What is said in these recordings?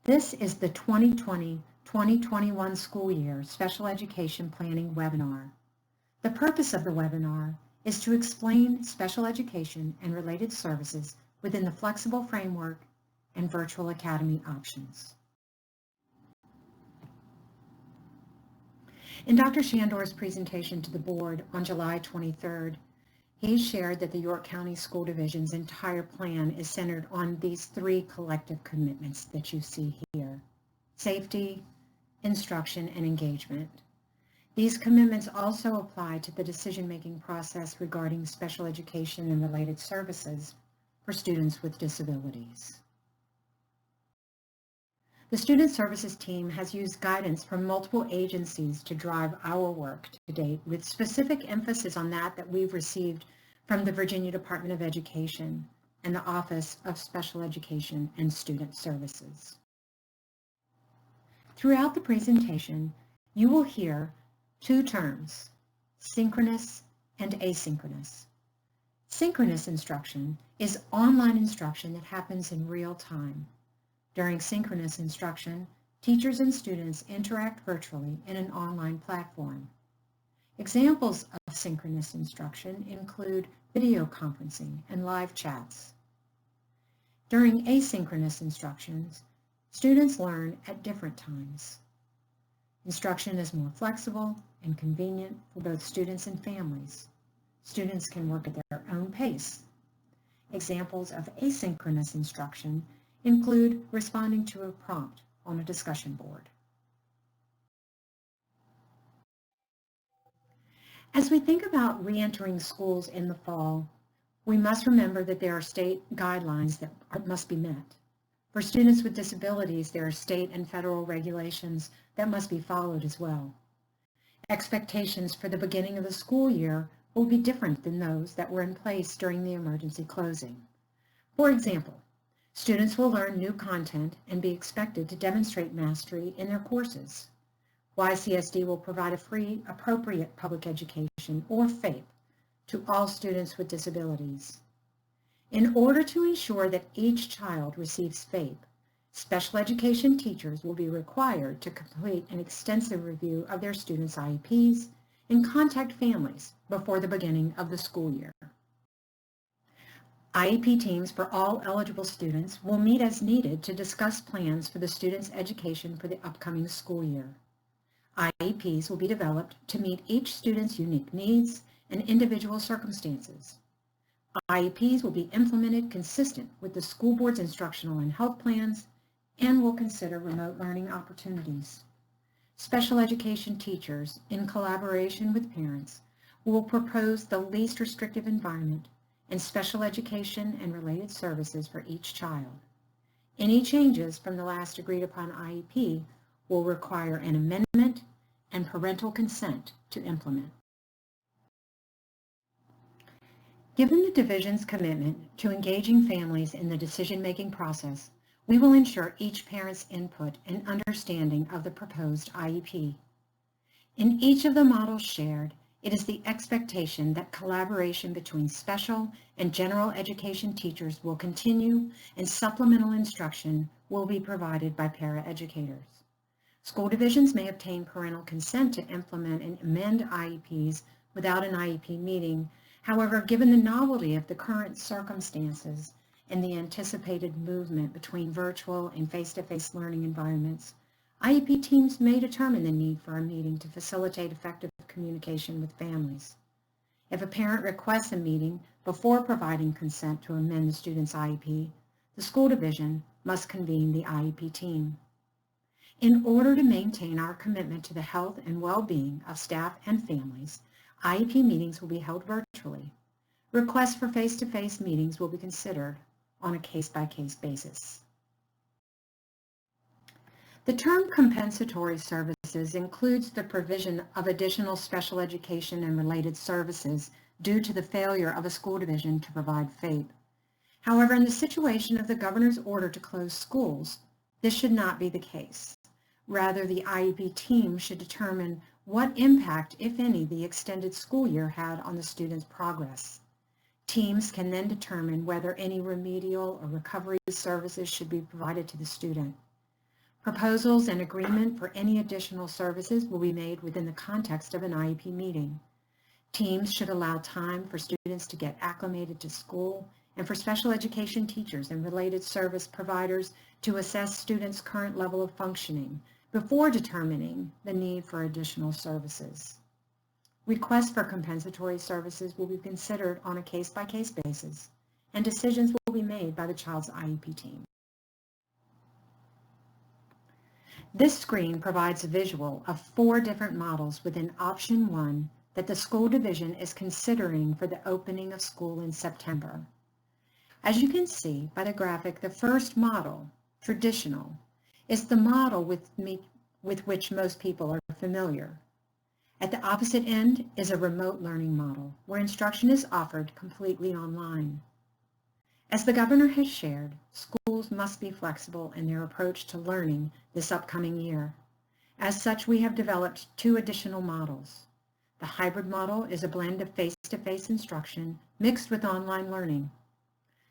This is the 2020-2021 school year Special Education Planning webinar. The purpose of the webinar is to explain special education and related services within the flexible framework and virtual academy options. In Dr. Shandor's presentation to the board on July 23rd, he shared that the York County School Division's entire plan is centered on these three collective commitments that you see here: safety, instruction, and engagement. These commitments also apply to the decision-making process regarding special education and related services for students with disabilities. The Student Services team has used guidance from multiple agencies to drive our work to date, with specific emphasis on that we've received from the Virginia Department of Education and the Office of Special Education and Student Services. Throughout the presentation, you will hear two terms: synchronous and asynchronous. Synchronous instruction is online instruction that happens in real time. During synchronous instruction, teachers and students interact virtually in an online platform. Examples of synchronous instruction include video conferencing and live chats. During asynchronous instructions, students learn at different times. Instruction is more flexible and convenient for both students and families. Students can work at their own pace. Examples of asynchronous instruction include responding to a prompt on a discussion board. As we think about re-entering schools in the fall, we must remember that there are state guidelines that must be met. For students with disabilities, there are state and federal regulations that must be followed as well. Expectations for the beginning of the school year will be different than those that were in place during the emergency closing. For example, students will learn new content and be expected to demonstrate mastery in their courses. YCSD will provide a free, appropriate public education, or FAPE, to all students with disabilities. In order to ensure that each child receives FAPE, special education teachers will be required to complete an extensive review of their students' IEPs and contact families before the beginning of the school year. IEP teams for all eligible students will meet as needed to discuss plans for the students' education for the upcoming school year. IEPs will be developed to meet each student's unique needs and individual circumstances. IEPs will be implemented consistent with the school board's instructional and health plans and will consider remote learning opportunities. Special education teachers, in collaboration with parents, will propose the least restrictive environment and special education and related services for each child. Any changes from the last agreed upon IEP will require an amendment and parental consent to implement. Given the division's commitment to engaging families in the decision-making process, we will ensure each parent's input and understanding of the proposed IEP. In each of the models shared, it is the expectation that collaboration between special and general education teachers will continue and supplemental instruction will be provided by paraeducators. School divisions may obtain parental consent to implement and amend IEPs without an IEP meeting. However, given the novelty of the current circumstances and the anticipated movement between virtual and face-to-face learning environments, IEP teams may determine the need for a meeting to facilitate effective communication with families. If a parent requests a meeting before providing consent to amend the student's IEP, the school division must convene the IEP team. In order to maintain our commitment to the health and well-being of staff and families, IEP meetings will be held virtually. Requests for face-to-face meetings will be considered on a case-by-case basis. The term compensatory services includes the provision of additional special education and related services due to the failure of a school division to provide FAPE. However, in the situation of the governor's order to close schools, this should not be the case. Rather, the IEP team should determine what impact, if any, the extended school year had on the student's progress. Teams can then determine whether any remedial or recovery services should be provided to the student. Proposals and agreement for any additional services will be made within the context of an IEP meeting. Teams should allow time for students to get acclimated to school and for special education teachers and related service providers to assess students' current level of functioning before determining the need for additional services. Requests for compensatory services will be considered on a case-by-case basis, and decisions will be made by the child's IEP team. This screen provides a visual of 4 different models within option 1 that the school division is considering for the opening of school in September. As you can see by the graphic, the first model, traditional, is the model with which most people are familiar. At the opposite end is a remote learning model, where instruction is offered completely online. As the governor has shared, schools must be flexible in their approach to learning this upcoming year. As such, we have developed 2 additional models. The hybrid model is a blend of face-to-face instruction mixed with online learning.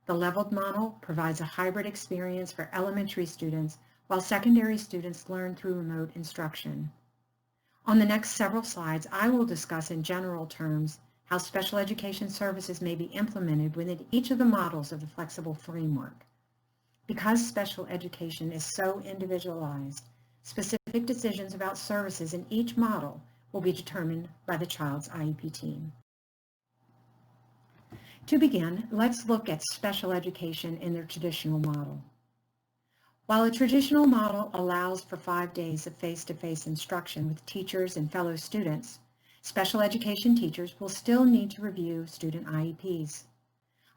The leveled model provides a hybrid experience for elementary students, while secondary students learn through remote instruction. On the next several slides, I will discuss in general terms how special education services may be implemented within each of the models of the flexible framework. Because special education is so individualized, specific decisions about services in each model will be determined by the child's IEP team. To begin, let's look at special education in their traditional model. While a traditional model allows for 5 days of face-to-face instruction with teachers and fellow students, special education teachers will still need to review student IEPs.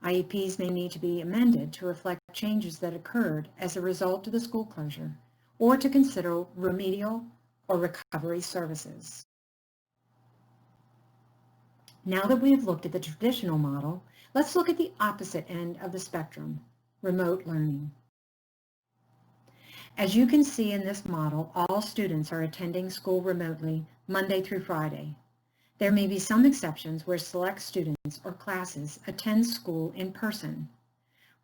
IEPs may need to be amended to reflect changes that occurred as a result of the school closure, or to consider remedial or recovery services. Now that we have looked at the traditional model, let's look at the opposite end of the spectrum, remote learning. As you can see in this model, all students are attending school remotely Monday through Friday. There may be some exceptions where select students or classes attend school in person.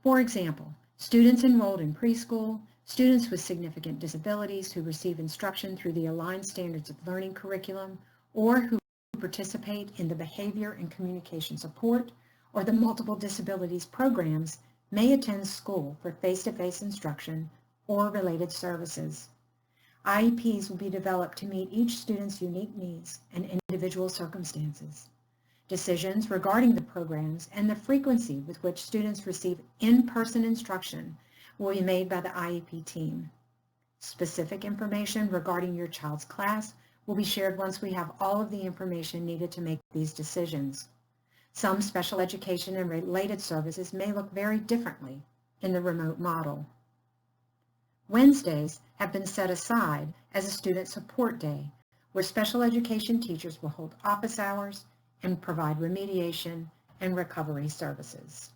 For example, students enrolled in preschool, students with significant disabilities who receive instruction through the Aligned Standards of Learning curriculum, or who participate in the behavior and communication support or the multiple disabilities programs may attend school for face-to-face instruction or related services. IEPs will be developed to meet each student's unique needs and individual circumstances. Decisions regarding the programs and the frequency with which students receive in-person instruction will be made by the IEP team. Specific information regarding your child's class will be shared once we have all of the information needed to make these decisions. Some special education and related services may look very differently in the remote model. Wednesdays have been set aside as a student support day, where special education teachers will hold office hours and provide remediation and recovery services.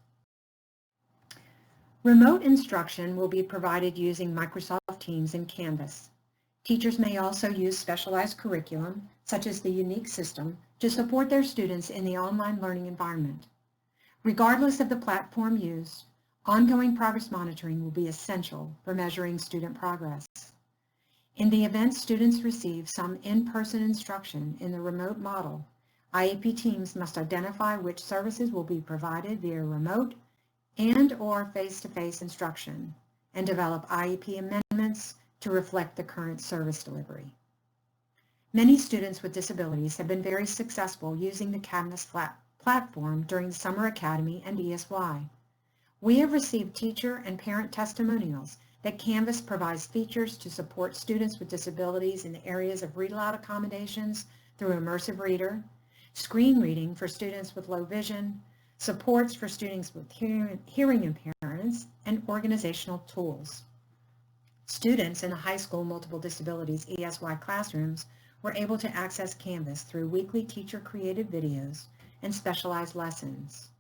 Remote instruction will be provided using Microsoft Teams and Canvas. Teachers may also use specialized curriculum, such as the Unique system, to support their students in the online learning environment. Regardless of the platform used, ongoing progress monitoring will be essential for measuring student progress. In the event students receive some in-person instruction in the remote model, IEP teams must identify which services will be provided via remote and/or face-to-face instruction and develop IEP amendments to reflect the current service delivery. Many students with disabilities have been very successful using the Canvas platform during Summer Academy and ESY. We have received teacher and parent testimonials that Canvas provides features to support students with disabilities in the areas of read-aloud accommodations through Immersive Reader, screen reading for students with low vision, supports for students with hearing impairments, and organizational tools. Students in the high school multiple disabilities ESY classrooms were able to access Canvas through weekly teacher-created videos and specialized lessons.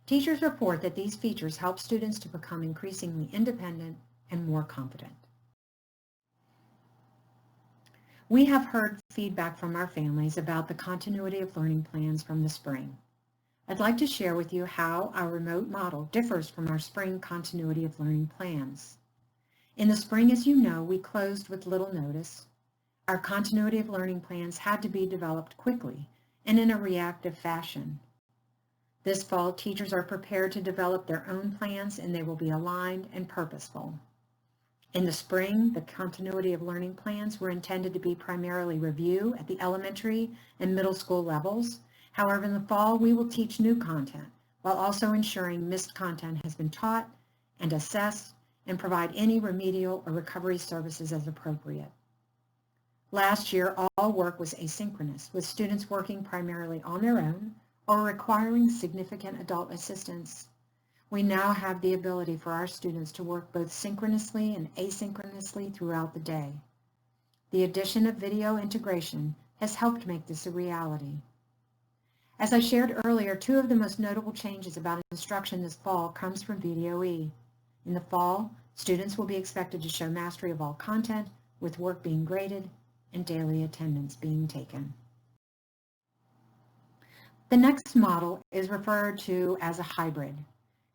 Teachers report that these features help students to become increasingly independent and more confident. We have heard feedback from our families about the continuity of learning plans from the spring. I'd like to share with you how our remote model differs from our spring continuity of learning plans. In the spring, as you know, we closed with little notice. Our continuity of learning plans had to be developed quickly and in a reactive fashion. This fall, teachers are prepared to develop their own plans, and they will be aligned and purposeful. In the spring, the continuity of learning plans were intended to be primarily review at the elementary and middle school levels. However, in the fall, we will teach new content while also ensuring missed content has been taught and assessed and provide any remedial or recovery services as appropriate. Last year, all work was asynchronous, with students working primarily on their own or requiring significant adult assistance. We now have the ability for our students to work both synchronously and asynchronously throughout the day. The addition of video integration has helped make this a reality. As I shared earlier, two of the most notable changes about instruction this fall comes from VDOE. In the fall, students will be expected to show mastery of all content, with work being graded and daily attendance being taken. The next model is referred to as a hybrid.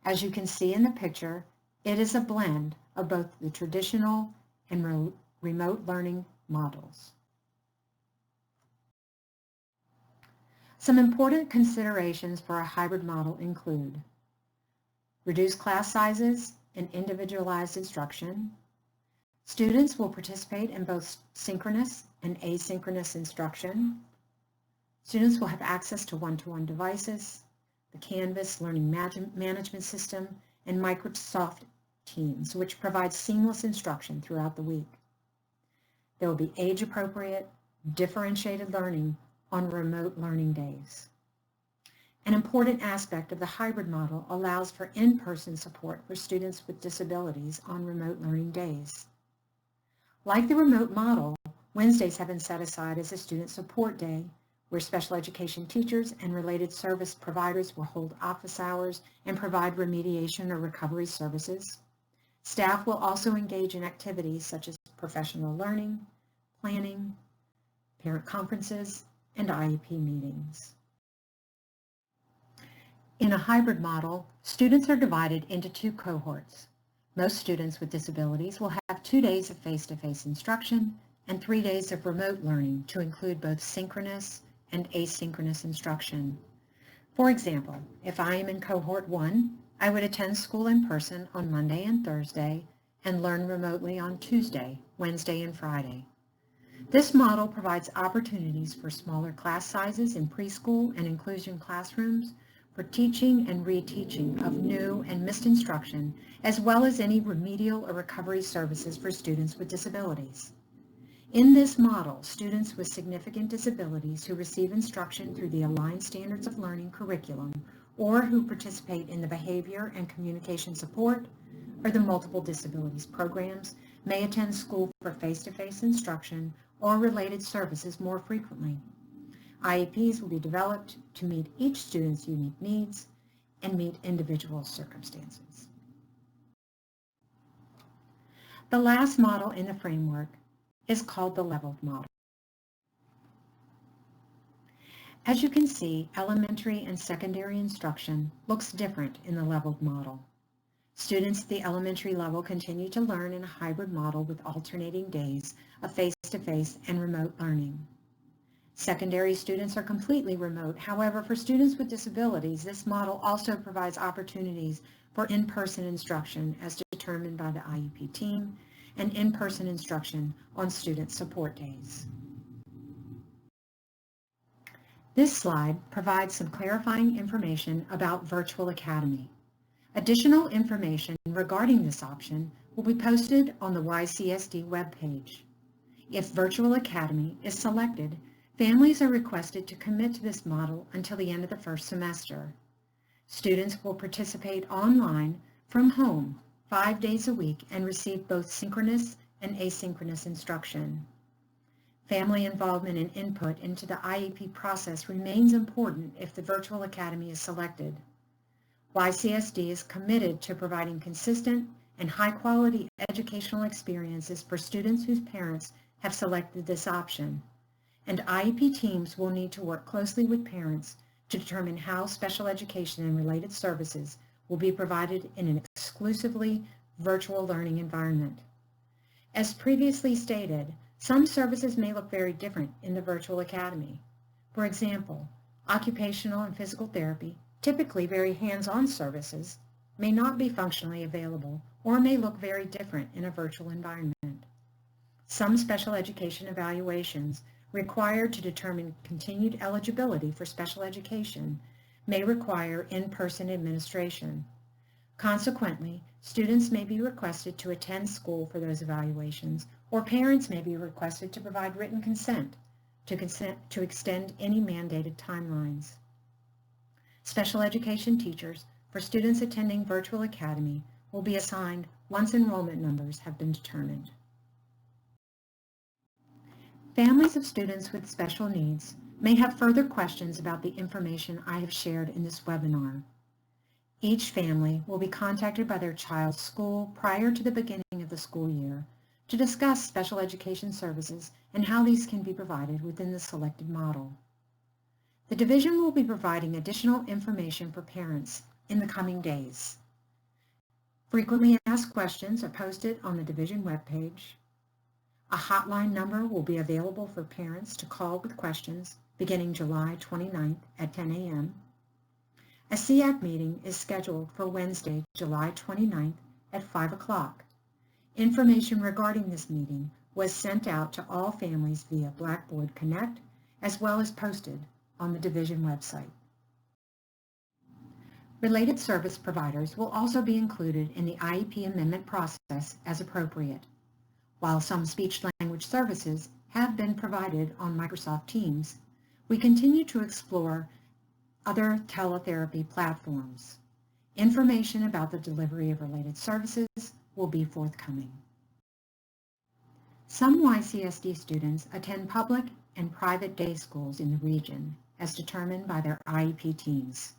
As you can see in the picture, it is a blend of both the traditional and remote learning models. Some important considerations for a hybrid model include reduced class sizes and individualized instruction. Students will participate in both synchronous and asynchronous instruction. Students will have access to one-to-one devices, the Canvas learning management system, and Microsoft Teams, which provides seamless instruction throughout the week. There will be age-appropriate, differentiated learning on remote learning days. An important aspect of the hybrid model allows for in-person support for students with disabilities on remote learning days. Like the remote model, Wednesdays have been set aside as a student support day, where special education teachers and related service providers will hold office hours and provide remediation or recovery services. Staff will also engage in activities such as professional learning, planning, parent conferences, and IEP meetings. In a hybrid model, students are divided into two cohorts. Most students with disabilities will have 2 days of face-to-face instruction and 3 days of remote learning to include both synchronous and asynchronous instruction. For example, if I am in cohort 1, I would attend school in person on Monday and Thursday and learn remotely on Tuesday, Wednesday, and Friday. This model provides opportunities for smaller class sizes in preschool and inclusion classrooms, for teaching and reteaching of new and missed instruction, as well as any remedial or recovery services for students with disabilities. In this model, students with significant disabilities who receive instruction through the Aligned Standards of Learning curriculum or who participate in the behavior and communication support or the multiple disabilities programs may attend school for face-to-face instruction or related services more frequently. IEPs will be developed to meet each student's unique needs and meet individual circumstances. The last model in the framework is called the leveled model. As you can see, elementary and secondary instruction looks different in the leveled model. Students at the elementary level continue to learn in a hybrid model with alternating days of face-to-face and remote learning. Secondary students are completely remote. However, for students with disabilities, this model also provides opportunities for in-person instruction as determined by the IEP team and in-person instruction on student support days. This slide provides some clarifying information about Virtual Academy. Additional information regarding this option will be posted on the YCSD webpage. If Virtual Academy is selected, families are requested to commit to this model until the end of the first semester. Students will participate online from home 5 days a week and receive both synchronous and asynchronous instruction. Family involvement and input into the IEP process remains important if the Virtual Academy is selected. YCSD is committed to providing consistent and high-quality educational experiences for students whose parents have selected this option, and IEP teams will need to work closely with parents to determine how special education and related services will be provided in an exclusively virtual learning environment. As previously stated, some services may look very different in the Virtual Academy. For example, occupational and physical therapy, typically very hands-on services, may not be functionally available or may look very different in a virtual environment. Some special education evaluations required to determine continued eligibility for special education may require in-person administration. Consequently, students may be requested to attend school for those evaluations, or parents may be requested to provide written consent to extend any mandated timelines. Special education teachers for students attending Virtual Academy will be assigned once enrollment numbers have been determined. Families of students with special needs may have further questions about the information I have shared in this webinar. Each family will be contacted by their child's school prior to the beginning of the school year to discuss special education services and how these can be provided within the selected model. The division will be providing additional information for parents in the coming days. Frequently asked questions are posted on the division webpage. A hotline number will be available for parents to call with questions beginning July 29th at 10 a.m. A SEAC meeting is scheduled for Wednesday, July 29th at 5 o'clock. Information regarding this meeting was sent out to all families via Blackboard Connect as well as posted on the division website. Related service providers will also be included in the IEP amendment process as appropriate. While some speech-language services have been provided on Microsoft Teams, we continue to explore other teletherapy platforms. Information about the delivery of related services will be forthcoming. Some YCSD students attend public and private day schools in the region as determined by their IEP teams.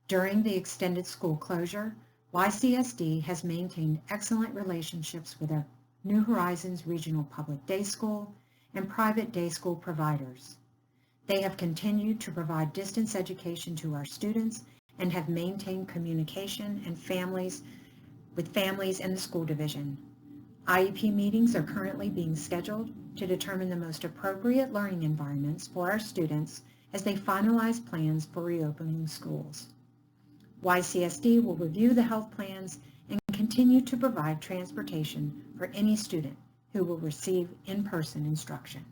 During the extended school closure, YCSD has maintained excellent relationships with our New Horizons Regional Public Day School and private day school providers. They have continued to provide distance education to our students and have maintained communication and with families in the school division. IEP meetings are currently being scheduled to determine the most appropriate learning environments for our students as they finalize plans for reopening schools. YCSD will review the health plans and continue to provide transportation for any student who will receive in-person instruction.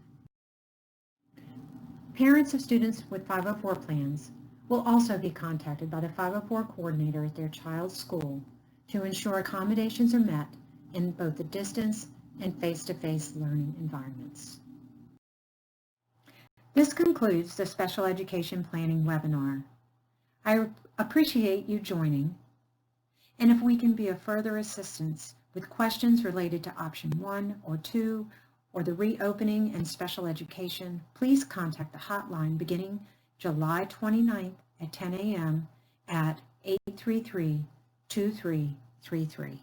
Parents of students with 504 plans will also be contacted by the 504 coordinator at their child's school to ensure accommodations are met in both the distance and face-to-face learning environments. This concludes the Special Education Planning webinar. I appreciate you joining, and if we can be of further assistance with questions related to option 1 or 2 or the reopening and special education, please contact the hotline beginning July 29th at 10 a.m. at 833-2333.